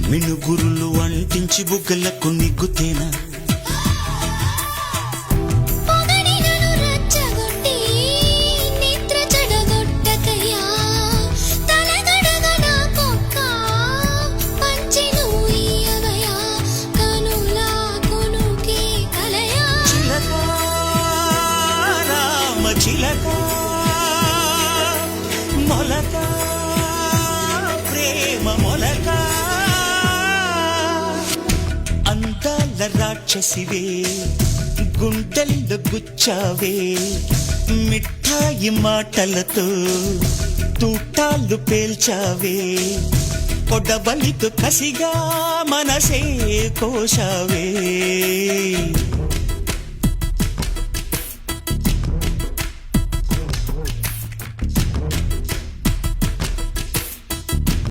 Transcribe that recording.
మినుగురులు అంటించి బుగ్గలకు నిగ్గుతేనా చిలక మొలక ప్రేమ మొలక అందాల రాక్షసివే గుండెల్లో గుచ్చావే మిఠాయి మాటలతో తూటాలు పేల్చావే పొడబలితో కసిగా మనసే కోశావే